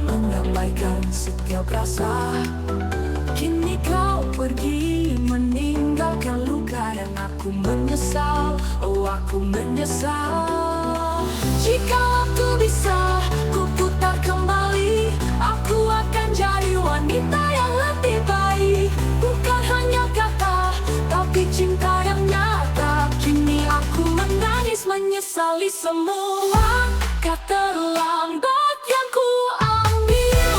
mengabaikan setiap rasa. Kini kau pergi meninggalkan luka dan aku menyesal. Oh, aku menyesal. Jika waktu bisa ku putar kembali, aku akan jadi wanita yang lebih baik. Bukan hanya kata, tapi cinta yang nyata. Kini aku menangis menyesali semua kata terlambat yang ku ambil.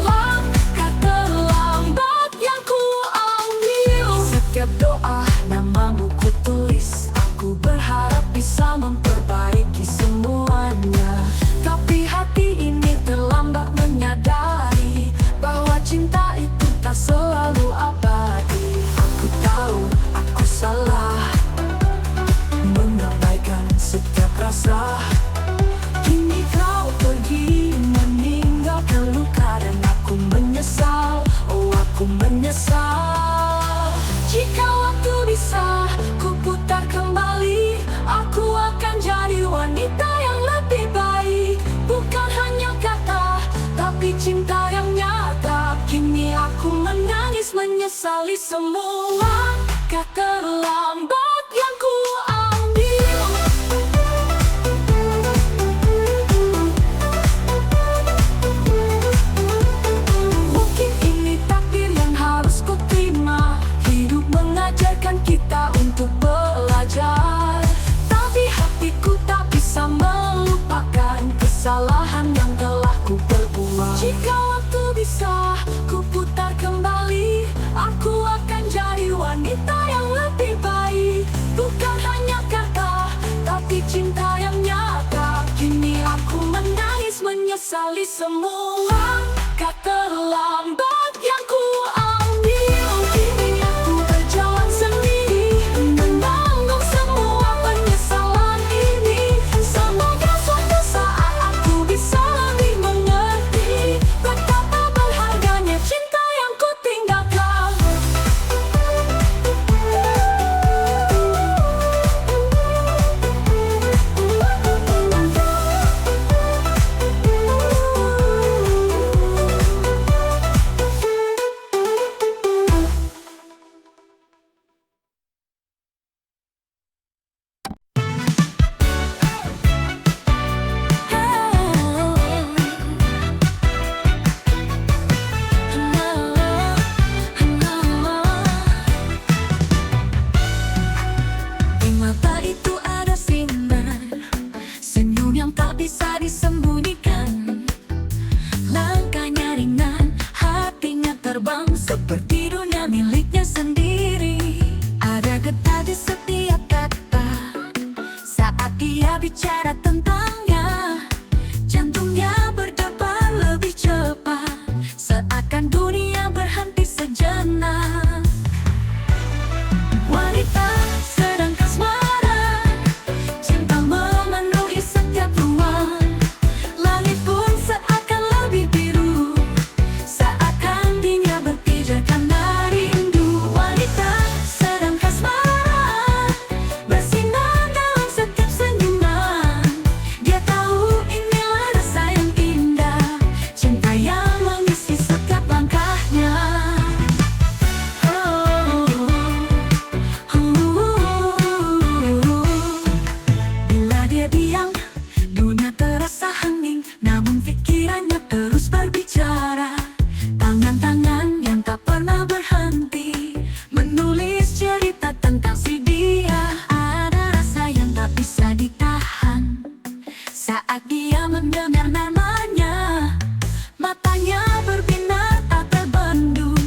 Langkah terlambat yang ku ambil. Setiap doa namamu ku tulis, aku berharap bisa memperbaiki semuanya. Tapi hati ini terlambat menyadari bahwa cinta itu tak selalu abadi. Aku tahu aku salah mengabaikan setiap rasa. Kini kau pergi meninggalkan luka dan aku menyesal. Oh, aku menyesal. Jika waktu bisa ku putar kembali, aku akan jadi wanita yang lebih baik. Bukan hanya kata, tapi cinta yang nyata. Kini aku menangis menyesali semua kata terlambat yang ku ambil. Mungkin ini takdir yang harus ku terima. Hidup mengajarkan kita untuk belajar. Tapi hatiku tak bisa melupakan kesalahan yang telah ku perbuat. Jika waktu bisa ku putar kembali, aku akan jadi wanita yang lebih baik. Bukan hanya kata, tapi cinta yang nyata. Kini aku menangis menyesali semua kata terlambat yang ku ambil. Kini aku berjalan sendiri menanggung semua penyesalan ini. Semoga suatu saat aku bisa lebih mengerti betapa berharganya cinta yang ku tinggalkan. Di mata itu ada sinar, senyum yang tak bisa disembunyikan. Langkahnya ringan, hatinya terbang seperti dunia miliknya sendiri. Ada getar di setiap kata saat dia bicara tentangnya. Jantungnya berdebar lebih cepat, seakan dunia berhenti sejenak. Wanita sedang kasmaran, cinta memenuhi setiap ruang. Langit pun seakan lebih biru, seakan dunia berpijar karena rindu. Wanita sedang kasmaran, bersinar dalam setiap senyuman. Dia tahu inilah rasa yang indah, cinta yang mengisi setiap langkahnya. Bila dia diam, dunia terasa hening, namun pikirannya terus berbicara. Tangan-tangan yang tak pernah berhenti menulis cerita tentang si dia. Ada rasa yang tak bisa ditahan saat dia mendengar namanya. Matanya berbinar tak terbendung.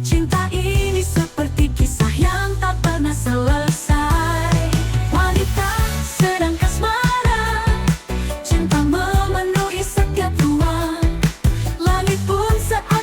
Cinta ini seperti kisah yang tak pernah selesai. Wanita sedang kasmaran, cinta memenuhi setiap ruang. Langit pun seakan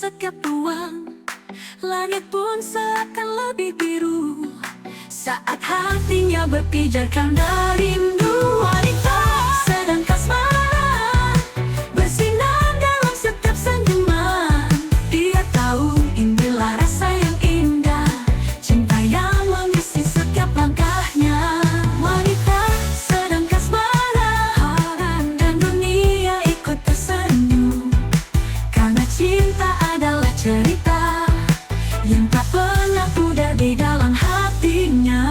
setiap ruang. Langit pun seakan lebih biru saat hatinya berpijar karena rindu. Wanita sedang kasmaran bersinar dalam setiap senyuman. Dia tahu inilah rasa yang indah, cinta yang mengisi setiap langkahnya. Wanita sedang kasmaran dan dunia ikut tersenyum, karena cinta adalah cerita yang tak pernah pudar di dalam hatinya.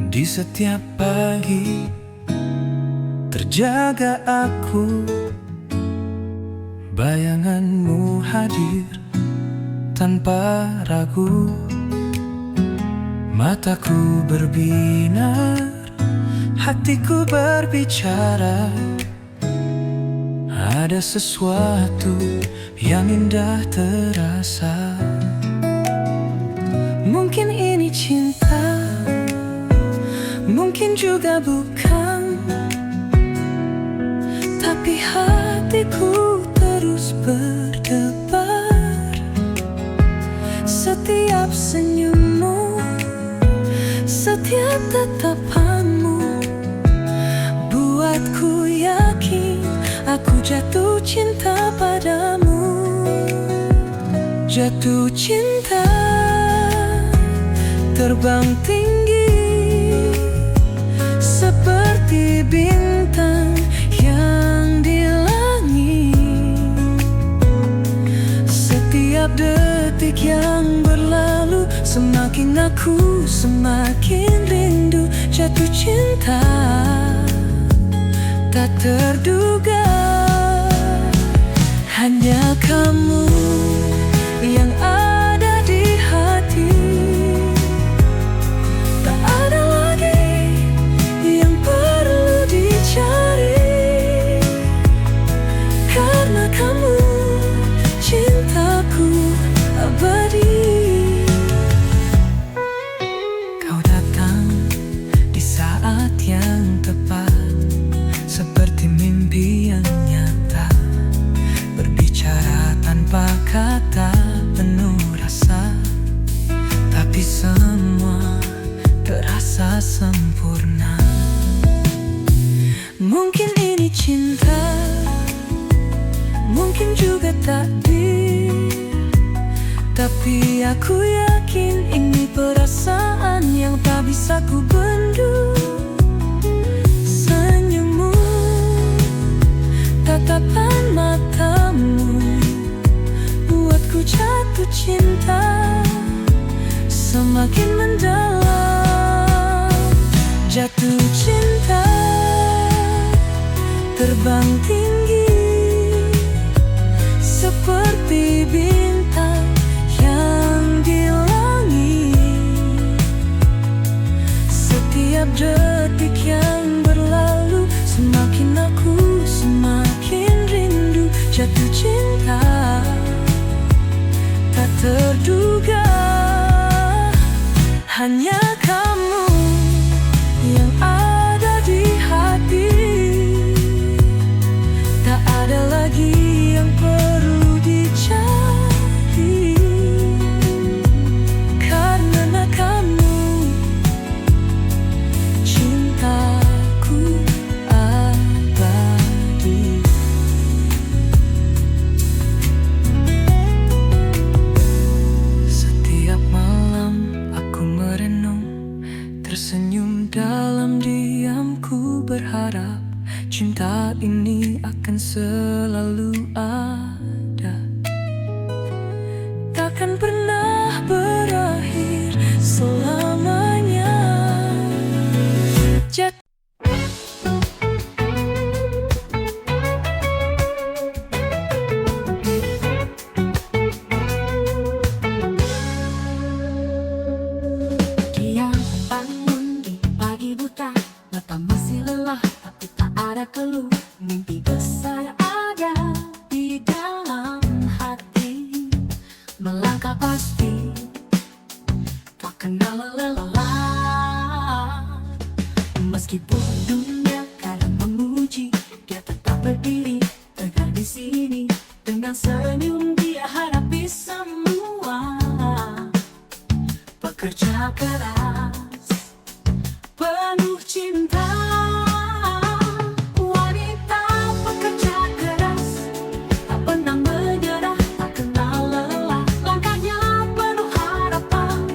Di setiap pagi terjaga aku, bayanganmu hadir tanpa ragu. Mataku berbinar, hatiku berbicara. Ada sesuatu yang indah terasa. Mungkin ini cinta, mungkin juga bukan, tapi hatiku terus berdebar. Setiap senyummu, setiap tatapanmu buatku yakin aku jatuh cinta padamu. Jatuh cinta, terbang tinggi seperti bintang yang di langit. Setiap detik yang berlalu, semakin aku semakin rindu. Jatuh cinta tak terduga, hanya kamu yang ada di hati. Tak ada lagi yang perlu dicari, karena kamu cintaku abadi. Kau datang di saat yang tepat, seperti mimpi yang nyata, berbicara tanpa kata, penuh rasa, tapi semua terasa sempurna. Mungkin ini cinta, mungkin juga takdir, tapi aku yakin ini perasaan yang tak bisa ku bendung. Senyummu, tatapan matamu buatku jatuh cinta semakin mendalam. Jatuh cinta, terbang tinggi seperti bintang yang di langit. Setiap detik yang berlalu, semakin aku semakin rindu. Jatuh cinta tak terduga, hanya kamu yang ada di hati. Tak ada lagi yang perlu dicari, karena kamu cintaku abadi. Setiap malam aku merenung, tersenyum dalam diamku, berharap cinta ini akan selalu ada, takkan pernah berakhir selamanya. melangkah pasti, tak kenal lelah. Meskipun dunia kadang memuji, dia tetap berdiri tegak di sini. Dengan senyum dia hadapi semua. Bekerja keras, penuh cinta. Wanita pekerja keras, tak pernah menyerah, tak kenal lelah. Langkahnya penuh harapan,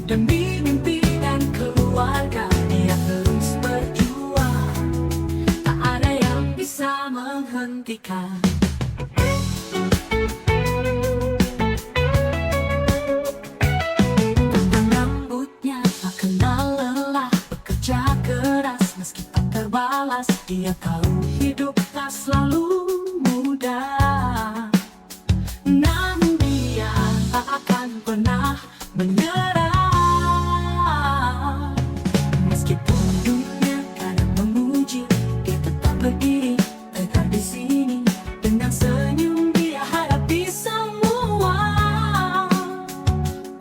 demi mimpi dan keluarga dia terus berjuang. Tak ada yang bisa menghentikan. Tentang rambutnya tak kenal lelah, bekerja keras meski tak terbalas. Dia tahu hidup tak selalu mudah, namun dia tak akan pernah menyerah. Meskipun dunia kadang memuji, dia tetap berdiri tegak di sini. Dengan senyum dia hadapi semua.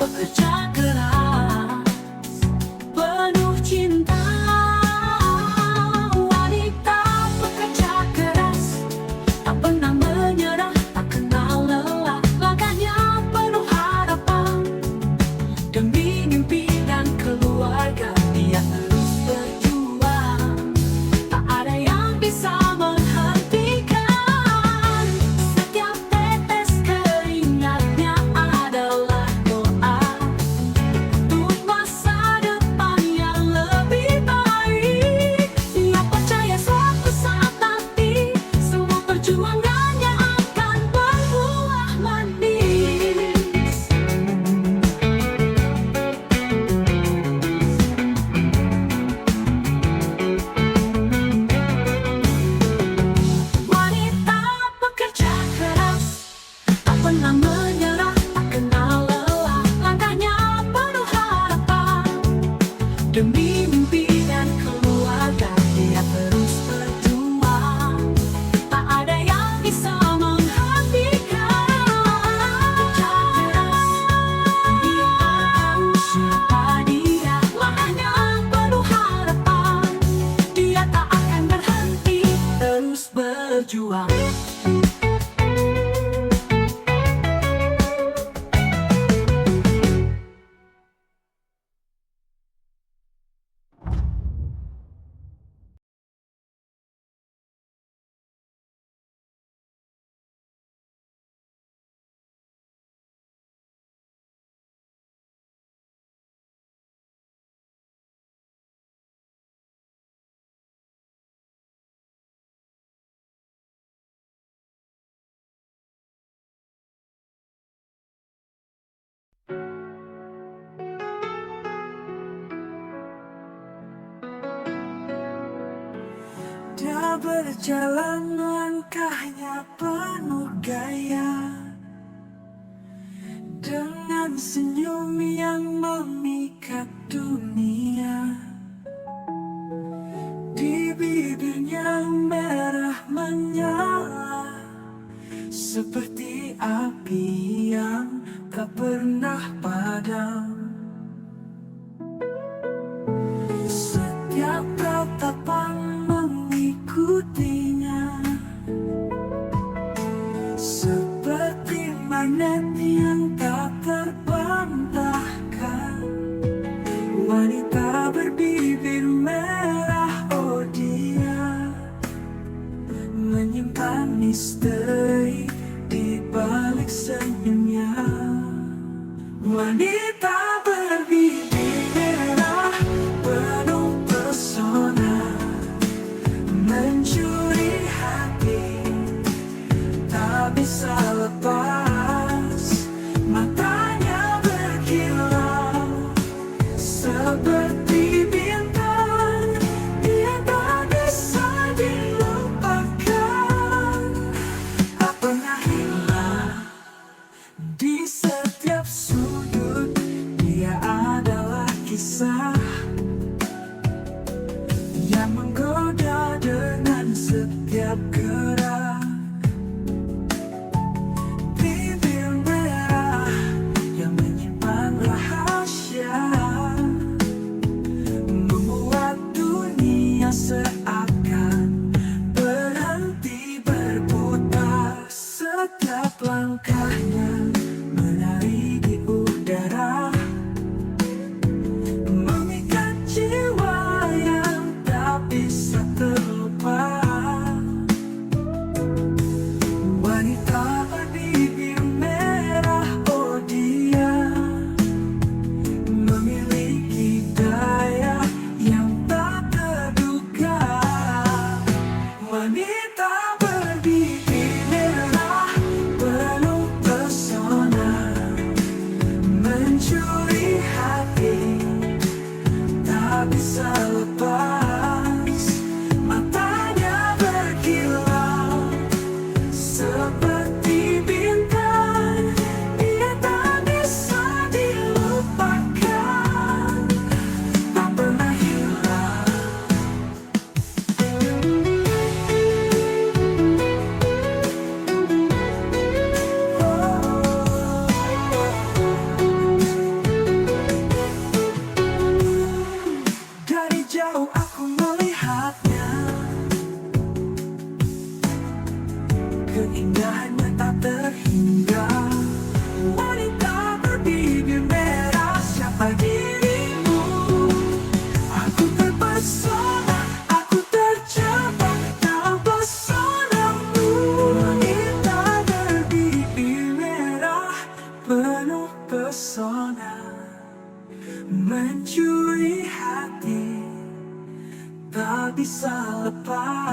Bekerja keras, penuh cinta. Wanita pekerja keras, tak pernah menyerah, tak kenal lelah. Langkahnya penuh harapan, demi mimpi dan keluarga dia terus berjuang. Tak ada yang bisa menghentikan. Setiap tetes keringatnya adalah doa untuk masa depan yang lebih baik. Dia percaya suatu saat nanti semua perjuangannya akan berbuah manis. Wanita pekerja keras, tak pernah menyerah, tak kenal lelah. Langkahnya penuh harapan, demi mimpi dan keluarga dia terus berjuang. Tak ada yang bisa menghentikan. Bekerja keras, dia tahu siapa dia. Langkahnya penuh harapan, dia tak akan berhenti, terus berjuang. Dia berjalan langkahnya penuh gaya, dengan senyum yang memikat dunia. Di bibirnya merah menyala, seperti api yang tak pernah padam. Setiap tatapan mengikutinya, seperti magnet yang tak terbantahkan. Wanita berbibir merah, oh dia menyimpan misteri di balik senyumnya. Wanita berbibir merah penuh pesona, mencuri hati, tak bisa lepas. Matanya berkilau seperti bintang, dia tak bisa dilupakan. Tak pernah hilang di setiap sudut, dia adalah kisah yang menggoda dengan setiap gerak. Bibir merah bisa lepas.